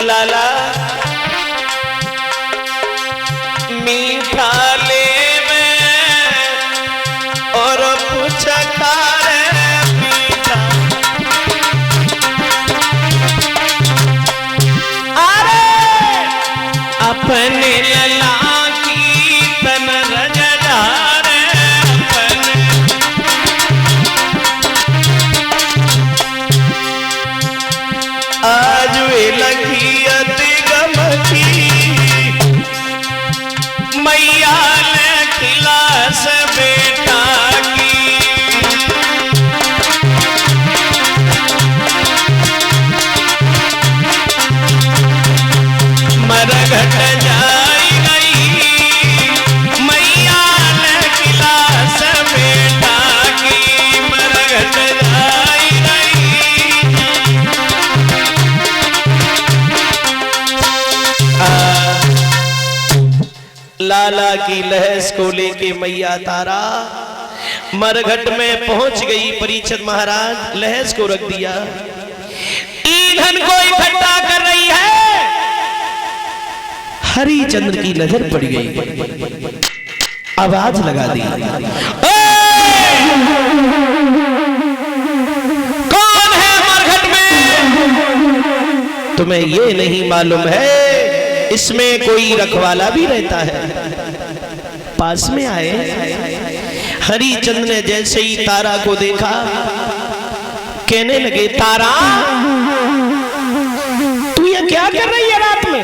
लाला मीठा ले और पूछ खारे मीठा। अरे अपने लला की तन रजदार अपने आज वे लगी अति गमती मैया ने खिलास बेटा की। मरघट जाई गई मैया ने खिलास बेटा की। मरघट जाई गई लाला की लहस को लेके मैया तारा मरघट में पहुंच गई। परीक्षित महाराज लहस को रख दिया, ईंधन को इकट्ठा कर रही है। हरिचंद्र की नजर पड़ गई, आवाज लगा दी, कौन है मरघट में? तुम्हें ये नहीं मालूम है इसमें कोई रखवाला भी रहता है? पास में आए। हरिचंद्र ने जैसे ही तारा को देखा कहने लगे, तारा तू ये क्या कर रही है रात में?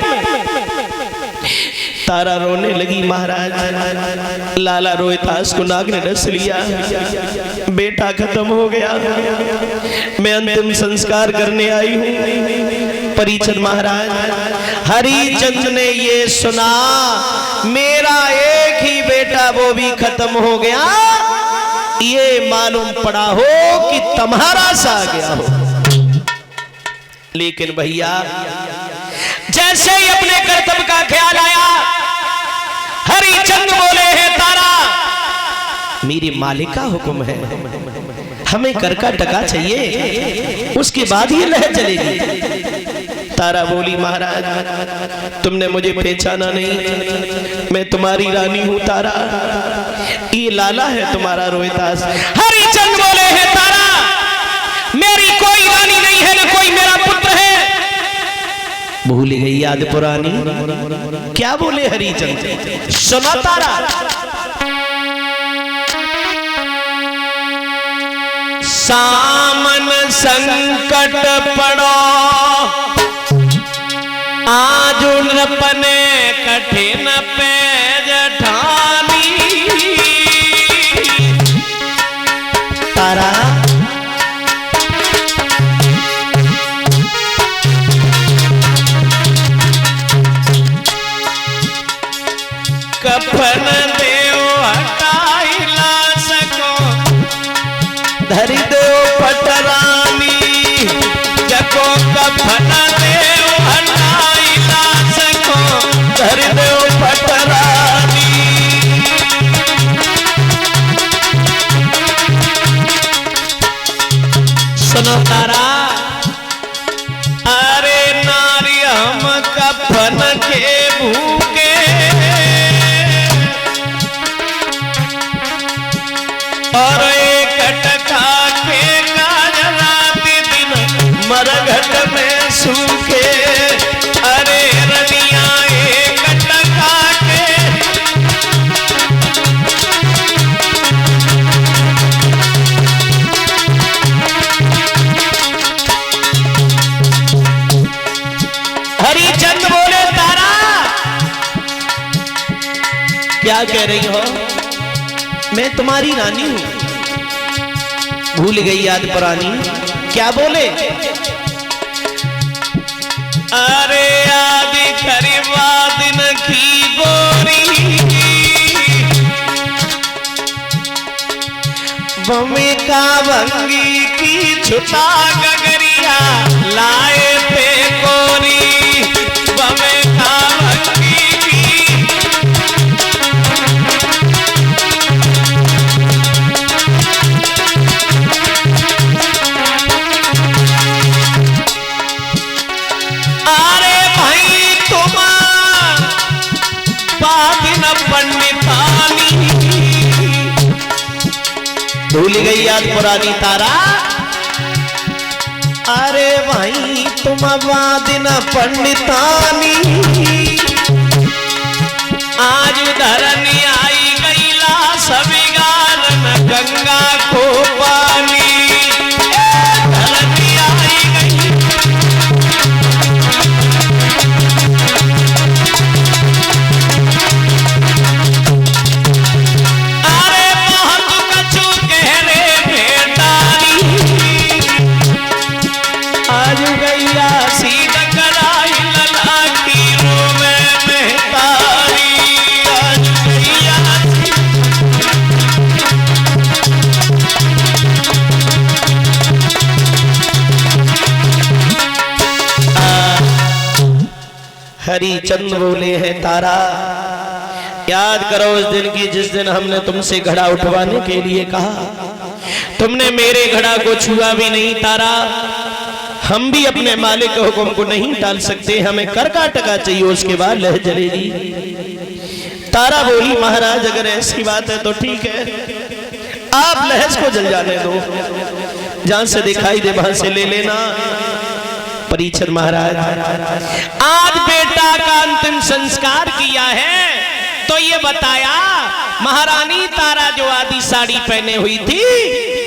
तारा रोने लगी, महाराज लाला रोहितास को नाग ने डस लिया, बेटा खत्म हो गया, मैं अंतिम संस्कार करने आई हूं। परीक्षित महाराज हरिचंद्र ने ये सुना, मेरा एक ही बेटा वो भी खत्म हो गया, ये मालूम पड़ा हो कि तुम्हारा सा गया हो। लेकिन भैया जैसे ही अपने कर्तव्य का ख्याल आया, हरिचंद्र बोले, है तारा मेरी मालिक का हुक्म है, हमें कर का टका चाहिए, उसके बाद ये लहर चलेगी। तारा बोली, महाराज तुमने मुझे पहचाना नहीं, मैं तुम्हारी रानी हूं तारा, ये लाला है तुम्हारा रोहितास। हरिचंद्र बोले, है तारा मेरी कोई रानी नहीं है, ना कोई मेरा पुत्र है। भूल गई याद पुरानी, क्या बोले हरिचंद्र? सुना तारा, सामन संकट पड़ो आज नपने कठिन पे जठानी। तारा कफन देव हटाई ला सको, धरी देव पटरानी, जको कफन देव हटाई ला सको, धरी देव पटरानी। सुनो तारा, अरे नारी हम कफन के भूखे, और एक टका के काज रात दिन मरघट में सूखे। अरे रनिया एक टका के, हरिचंद्र बोले, तारा क्या कह रही हो? मैं तुम्हारी रानी हूं। भूल गई याद पुरानी, क्या बोले? अरे आदि खरीबा दिन की गोरी, भूमिका भंगी की छुटा गगरिया लाए पे कोरी। भूमिका भंगी की अरे भूल गई याद पुरानी तारा। अरे भाई तुम वादिन पंडितानी आज धरनी आई गईला सभी गान में गंगा को पानी धरनी आई गई। अरे बहुत कछु कहरे भेटानी आज गैया सीधा कराई लला की रोवे में तारी आज गैया। हरिचंद बोले हैं तारा याद करो उस दिन की जिस दिन हमने तुमसे घड़ा उठवाने के लिए कहा, तुमने मेरे घड़ा को छुआ भी नहीं तारा। हम भी अपने मालिक के हुक्म को नहीं टाल सकते, हमें कर का टका चाहिए उसके बाद लह जलेगी। तारा बोली महाराज अगर ऐसी बात है तो ठीक है, आप लहज को जल जाने दो, जहां से दिखाई दे वहां से ले लेना। परीक्षित महाराज आज बेटा का अंतिम संस्कार किया है तो ये बताया महारानी तारा जो आदि साड़ी पहने हुई थी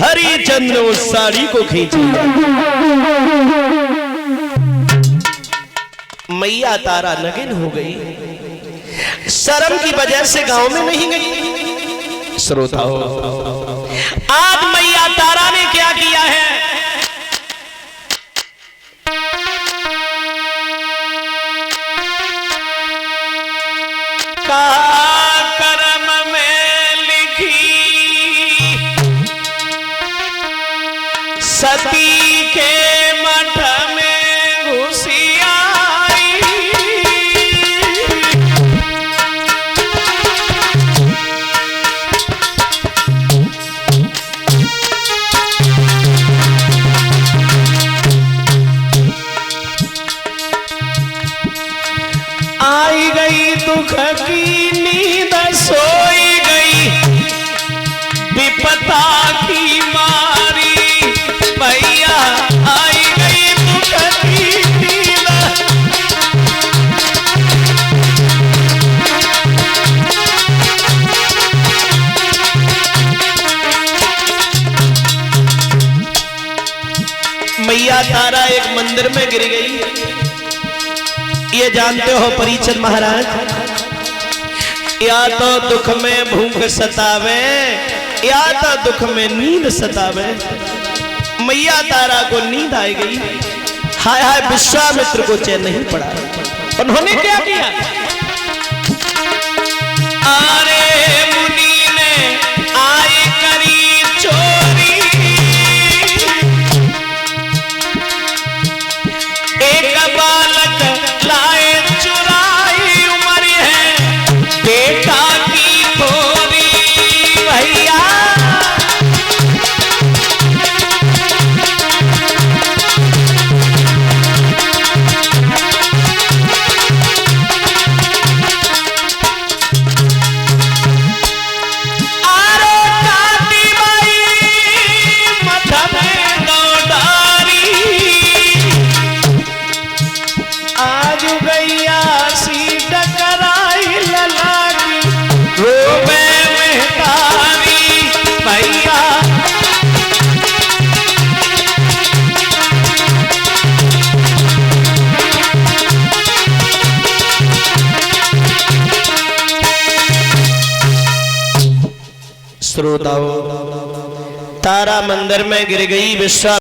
हरिचंद ने उस साड़ी को खींची। मैया तारा नगिन हो गई, शर्म की वजह से गांव में नहीं गई। श्रोताओ आज मैया तारा ने क्या किया है, कर्म में लिखी सती के मठ में घुसी आई। आई गई दुख की नींद सोई गई विपता की मारी भैया आई गई दुख की नींद। मैया तारा एक मंदिर में गिर गई। ये जानते हो परीक्षित महाराज, या तो दुख में भूख सतावे या तो दुख में नींद सतावे। मैया तारा को नींद आ गई, हाय हाय विश्वामित्र को चैन नहीं पड़ा। उन्होंने क्या किया, अरे मुनि ने आई करी चोरी, एक बालक लाए चुराई उम्र है बेटा की थोरी भैया। अरे काटी बाई मथा में दौड़ारी आज गैया सी डकराई ललागी रोवे में तारी भैया। श्रोताओं तारा मंदिर में गिर गई, विश्वास